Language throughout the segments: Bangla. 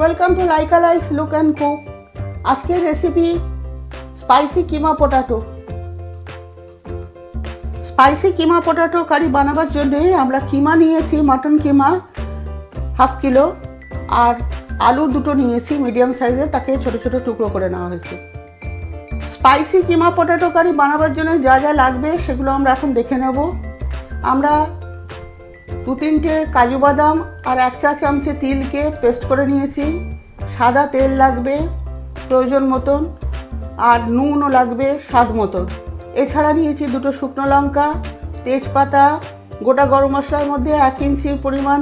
Welcome to Laika life look and cook. আজকের recipe spicy keema potato. Spicy keema potato curry বানাবার জন্যে আমরা কিমা নিয়েছি, মাটন কিমা হাফ কিলো, আর আলু দুটো নিয়েছি মিডিয়াম সাইজের, তাকে ছোটো ছোটো টুকরো করে নেওয়া হয়েছে। স্পাইসি কিমা পোটাটো কারি বানাবার জন্য যা যা লাগবে সেগুলো আমরা এখন দেখে নেব। আমরা 2-3টে কাজু বাদাম আর 1 চা চামচে তিলকে পেস্ট করে নিয়েছি। সাদা তেল লাগবে প্রয়োজন মতন, আর নুনও লাগবে স্বাদ মতন। এছাড়া নিয়েছি 2টো শুকনো লঙ্কা, তেজপাতা, গোটা গরম মশলার মধ্যে 1 ইঞ্চি পরিমাণ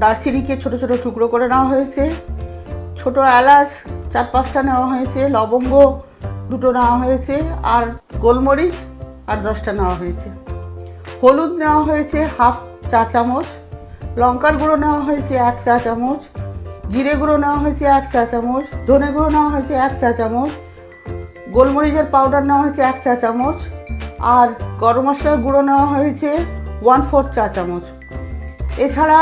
দারচিনিকে ছোটো ছোটো টুকরো করে নেওয়া হয়েছে। ছোটো এলাচ 4-5টা নেওয়া হয়েছে, লবঙ্গ 2টো নেওয়া হয়েছে, আর গোলমরিচ আর 10টা নেওয়া হয়েছে। হলুদ নেওয়া হয়েছে হাফ চা চামচ, লঙ্কার গুঁড়ো নেওয়া হয়েছে 1 চা চামচ, জিরে গুঁড়ো নেওয়া হয়েছে 1 চা চামচ, ধনে গুঁড়ো নেওয়া হয়েছে 1 চা চামচ, গোলমরিচের পাউডার নেওয়া হয়েছে 1 চা চামচ, আর গরম মশলার গুঁড়ো নেওয়া হয়েছে 1/4 চা চামচ। এছাড়া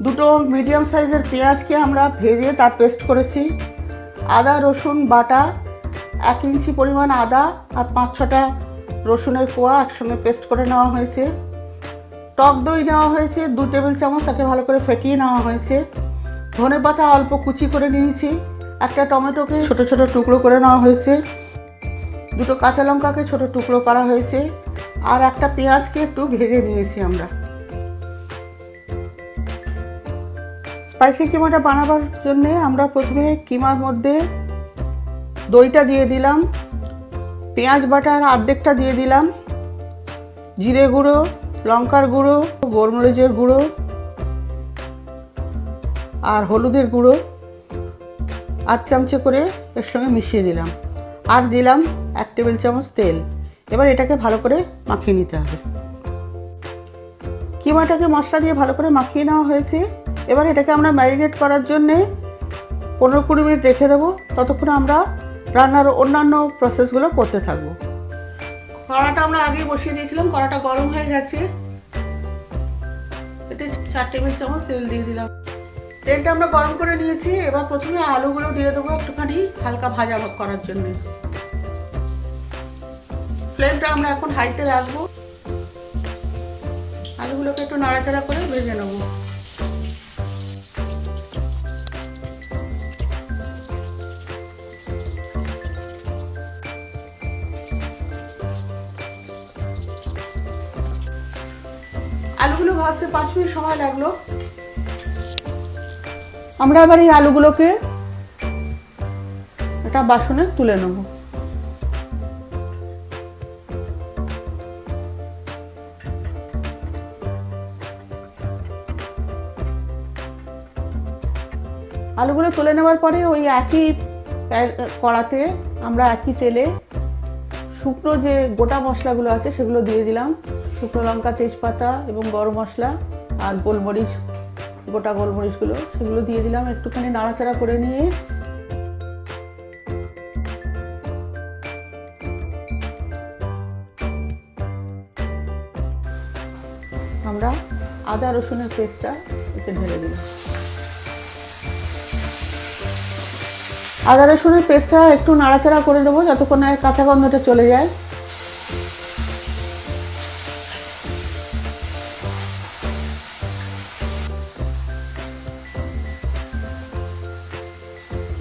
2টো মিডিয়াম সাইজের পেঁয়াজকে আমরা ভেজে তার পেস্ট করেছি। আদা রসুন বাটা 1 ইঞ্চি পরিমাণ আদা আর 5-6টা রসুনের কোয়া একসঙ্গে পেস্ট করে নেওয়া হয়েছে। টক দই নেওয়া হয়েছে 2 টেবিল চামচ, তাকে ভালো করে ফেটিয়ে নেওয়া হয়েছে। ধনে পাতা অল্প কুচি করে নিয়েছি। একটা টমেটোকে ছোটো ছোটো টুকরো করে নেওয়া হয়েছে। 2টো কাঁচা লঙ্কাকে ছোটো টুকরো করা হয়েছে, আর একটা পেঁয়াজকে একটু ভেজে নিয়েছি আমরা। স্পাইসি কিমাটা বানাবার জন্যে আমরা প্রথমে কিমার মধ্যে দইটা দিয়ে দিলাম, পেঁয়াজ বাটার অর্ধেকটা দিয়ে দিলাম, জিরে গুঁড়ো, লঙ্কার গুঁড়ো, গোলমরিচের গুঁড়ো আর হলুদের গুঁড়ো 8 চামচে করে এর সঙ্গে মিশিয়ে দিলাম, আর দিলাম 1 টেবিল চামচ তেল। এবার এটাকে ভালো করে মাখিয়ে নিতে হবে। কিমাটাকে মশলা দিয়ে ভালো করে মাখিয়ে নেওয়া হয়েছে। এবার এটাকে আমরা ম্যারিনেট করার জন্যে 15-20 মিনিট রেখে দেবো। ততক্ষণ আমরা রান্নার অন্যান্য প্রসেসগুলো করতে থাকবো। কড়াটা আমরা আগেই বসিয়ে দিয়েছিলাম, কড়াটা গরম হয়ে গেছে। এতে 4 টেবিল চামচ তেল দিয়ে দিলাম। তেলটা আমরা গরম করে নিয়েছি। এবার প্রথমে আলুগুলো দিয়ে দেবো একটুখানি হালকা ভাজা করার জন্য। ফ্লেমটা আমরা এখন হাইতে রাখবো। আলুগুলোকে একটু নাড়াচাড়া করে ভেজে নেবো। আলুগুলো ভাজতে 5 মিনিট সময় লাগলো। আমরা এবার এই আলুগুলোকে একটা বাসনে তুলে নেব। আলুগুলো তুলে নেওয়ার পরে ওই একই কড়াতে আমরা একই তেলে শুকনো যে গোটা মশলাগুলো আছে সেগুলো দিয়ে দিলাম। শুকনো লঙ্কা, তেজপাতা এবং গরম মশলা আর গোলমরিচ, গোটা গোলমরিচগুলো সেগুলো দিয়ে দিলাম। একটুখানি নাড়াচাড়া করে নিয়ে আমরা আদা রসুনের পেস্টটা এতে ঢেলে দিলাম। আদা রসুনের পেস্টটা একটু নাড়াচাড়া করে দেবো যতক্ষণ না কাঁচা গন্ধটা চলে যায়।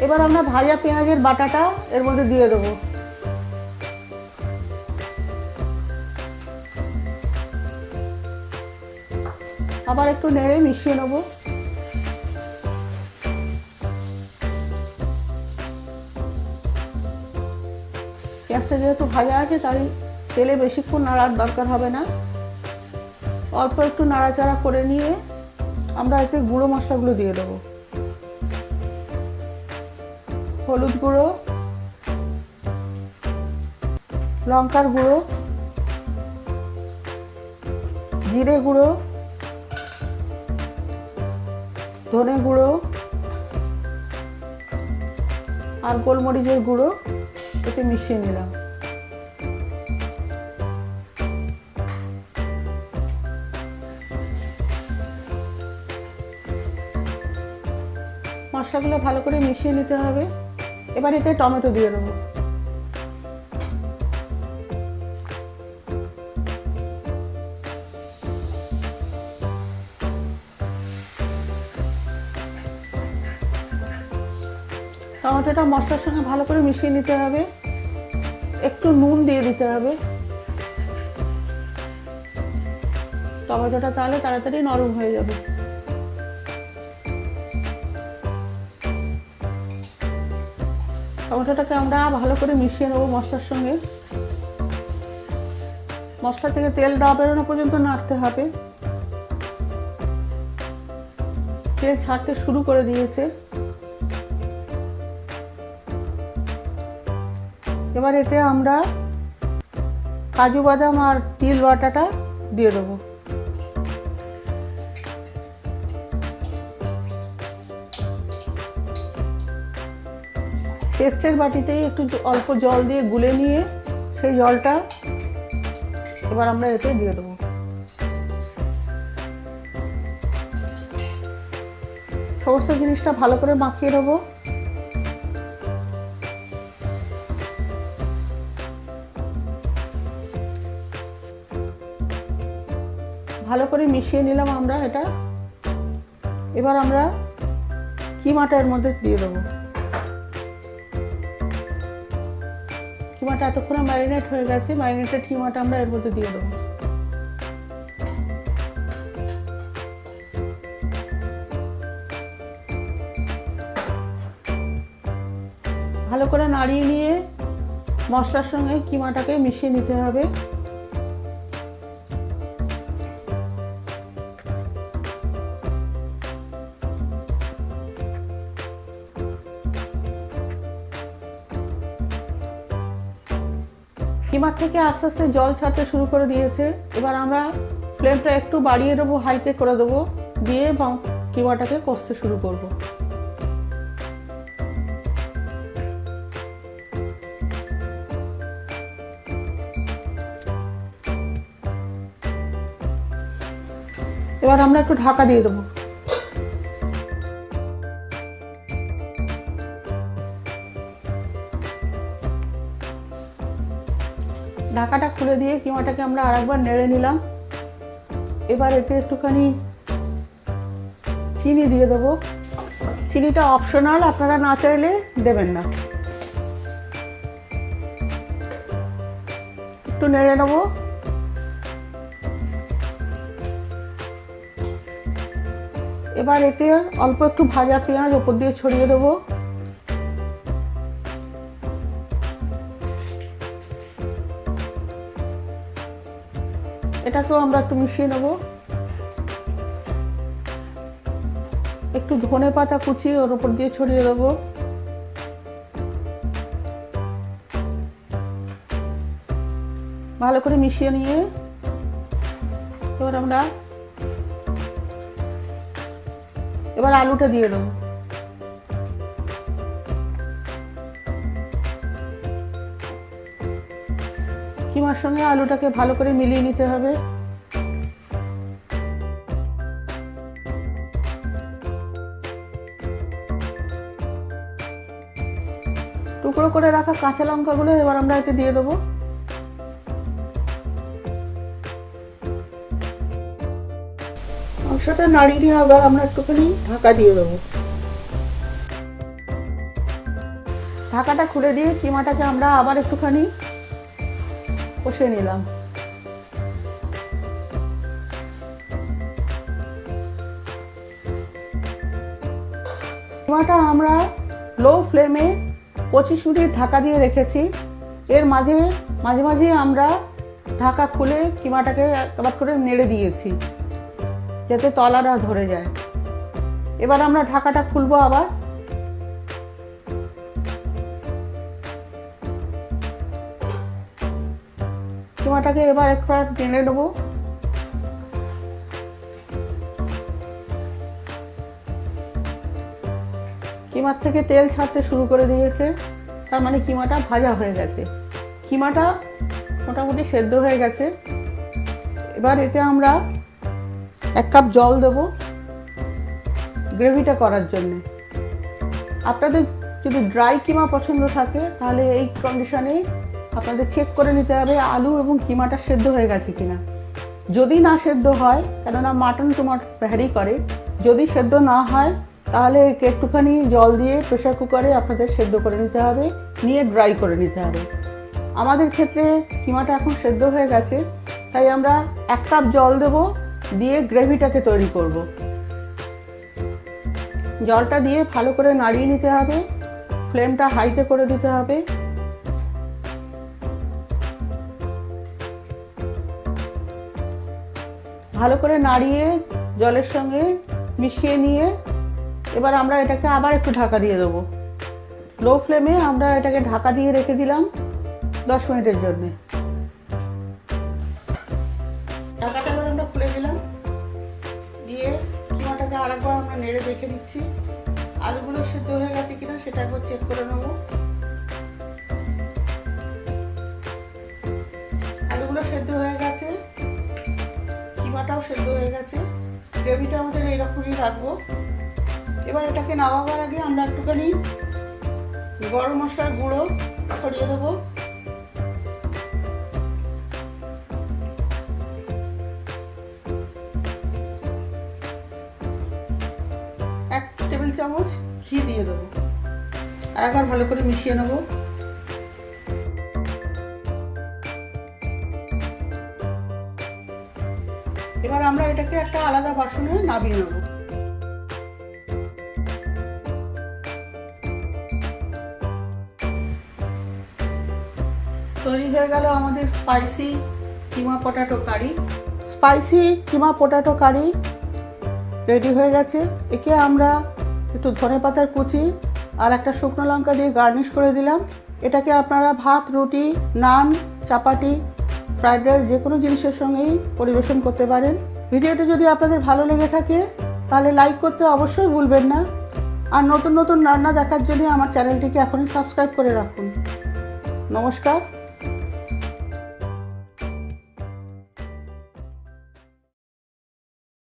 এবার আমরা ভাজা পেঁয়াজের বাটাটা এর মধ্যে দিয়ে দেবো। আবার একটু নেড়ে মিশিয়ে নেবো। পেঁয়াজটা যেহেতু ভাজা আছে তাই তেলে বেশিক্ষণ নাড়ার দরকার হবে না। অল্প একটু নাড়াচাড়া করে নিয়ে আমরা এতে গুঁড়ো মশলাগুলো দিয়ে দেবো। হলুদ গুঁড়ো, লঙ্কার গুঁড়ো, জিরে গুঁড়ো, ধনে গুঁড়ো আর গোলমরিচের গুঁড়ো এতে মিশিয়ে নিলাম। মশলাগুলো ভালো করে মিশিয়ে নিতে হবে। এবার এতে টমেটো দিয়ে দেবো। টমেটোটা মশলার সঙ্গে ভালো করে মিশিয়ে নিতে হবে। একটু নুন দিয়ে দিতে হবে। টমেটোটা তাহলে তাড়াতাড়ি নরম হয়ে যাবে। টমেটোটাকে আমরা ভালো করে মিশিয়ে নেবো মশলার সঙ্গে। মশলা থেকে তেল না বেরোনো পর্যন্ত নাড়তে হবে। তেল ছাড়তে শুরু করে দিয়েছে। এবার এতে আমরা কাজু বাদাম আর তিল বাটাটা দিয়ে দেবো। পেস্টের বাটিতেই একটু অল্প জল দিয়ে গুলে নিয়ে সেই জলটা এবার আমরা এতে দিয়ে দেবো। সমস্ত জিনিসটা ভালো করে মাখিয়ে নেবো। ভালো করে মিশিয়ে নিলাম আমরা এটা। এবার আমরা কিমাটা এর মধ্যে দিয়ে দেবো। কিমাটা এতক্ষণে ম্যারিনেট হয়ে গেছে। ম্যারিনেটেড কিমাটা আমরা এর মধ্যে দিয়ে দেবো। ভালো করে নাড়িয়ে নিয়ে মশলার সঙ্গে কিমাটাকে মিশিয়ে নিতে হবে। কিমা থেকে আস্তে আস্তে জল ছাড়তে শুরু করে দিয়েছে। এবার আমরা ফ্লেমটা একটু বাড়িয়ে দেবো, হাইতে করে দেবো, দিয়ে কিমাটাকে কষতে শুরু করব। এবার আমরা একটু ঢাকা দিয়ে দেবো। ঢাকাটা খুলে দিয়ে কিমাটাকে আমরা আরেকবার নেড়ে নিলাম। এবার এতে একটুখানি চিনি দিয়ে দেবো। চিনিটা অপশনাল, আপনারা না চাইলে দেবেন না। একটু নেড়ে নেবো। এবার এতে অল্প একটু ভাজা পেঁয়াজ ওপর দিয়ে ছড়িয়ে দেবো। এটাকেও আমরা একটু মিশিয়ে নেব। একটু ধনে পাতা কুচি ওর উপর দিয়ে ছড়িয়ে দেবো। ভালো করে মিশিয়ে নিয়ে এবার আলুটা দিয়ে দেবো। কিমার সঙ্গে আলুটাকে ভালো করে মিলিয়ে নিতে হবে। টুকরো করে রাখা কাঁচা লঙ্কাগুলো এবার আমরা এতে দিয়ে দেবো। মাংসটা নাড়িয়ে নিয়ে আবার আমরা একটুখানি ঢাকা দিয়ে দেবো। ঢাকাটা খুলে দিয়ে কিমাটাকে আমরা আবার একটুখানি কষে নিলাম। কিমাটা আমরা লো ফ্লেমে 25 মিনিট ঢাকা দিয়ে রেখেছি। এর মাঝে মাঝে আমরা ঢাকা খুলে কিমাটাকে একবার করে নেড়ে দিয়েছি যাতে তলাটা ধরে যায়। এবার আমরা ঢাকাটা খুলবো আবার। কিমাটাকে এবার একবার টেনে নেবো। কিমার থেকে তেল ছাড়তে শুরু করে দিয়েছে, তার মানে কিমাটা ভাজা হয়ে গেছে। কিমাটা মোটামুটি সেদ্ধ হয়ে গেছে। এবার এতে আমরা 1 কাপ জল দেব গ্রেভিটা করার জন্যে। আপনাদের যদি ড্রাই কিমা পছন্দ থাকে তাহলে এই কন্ডিশনে আপনাদের চেক করে নিতে হবে আলু এবং কিমাটা সেদ্ধ হয়ে গেছে কিনা। যদি না সেদ্ধ হয়, কেননা মাটন তোমার ভ্যারি করে, যদি সেদ্ধ না হয় তাহলে একে একটুখানি জল দিয়ে প্রেশার কুকারে আপনাদের সেদ্ধ করে নিতে হবে, নিয়ে ড্রাই করে নিতে হবে। আমাদের ক্ষেত্রে কিমাটা এখন সেদ্ধ হয়ে গেছে, তাই আমরা 1 কাপ জল দেব, দিয়ে গ্রেভিটাকে তৈরি করব। জলটা দিয়ে ভালো করে নাড়িয়ে নিতে হবে, ফ্লেমটা হাইতে করে দিতে হবে। ভালো করে নাড়িয়ে জলের সঙ্গে মিশিয়ে নিয়ে এবার আমরা এটাকে আবার একটু ঢাকা দিয়ে দেবো। লো ফ্লেমে আমরা এটাকে ঢাকা দিয়ে রেখে দিলাম 10 মিনিটের জন্য। ঢাকাটা এবার আমরা খুলে দিলাম, দিয়ে কিমাটাকে আরেকবার আমরা নেড়ে দেখে দিচ্ছি আলুগুলো সেদ্ধ হয়ে গেছে কিনা সেটা একবার চেক করে নেব। আলুগুলো সেদ্ধ হয়ে গেছে, কিমাটাও সেদ্ধ হয়ে গেছে। গ্রেভিটা আমাদের এইরকমই রাখবো। এবার এটাকে নামাবার আগে আমরা একটুখানি গরম মশলার গুঁড়ো ছড়িয়ে দেবো। 1 টেবিল চামচ ঘি দিয়ে দেবো, আর একবার ভালো করে মিশিয়ে নেব। এবার আমরা এটাকে একটা আলাদা বাসনে নামিয়ে নেব। তৈরি হয়ে গেল আমাদের স্পাইসি কিমা পটাটো কারি। স্পাইসি কিমা পটাটো কারি রেডি হয়ে গেছে। একে আমরা একটু ধনেপাতার কুচি আর একটা শুকনো লঙ্কা দিয়ে গার্নিশ করে দিলাম। এটাকে আপনারা ভাত, রুটি, নান, চাপাটি, ফ্রাইড রাইস যে কোনো জিনিসের সঙ্গেই পরিবেশন করতে পারেন। ভিডিওটি যদি আপনাদের ভালো লেগে থাকে তাহলে লাইক করতে অবশ্যই ভুলবেন না, আর নতুন নতুন রান্না দেখার জন্য আমার চ্যানেলটিকে এখনই সাবস্ক্রাইব করে রাখুন। নমস্কার।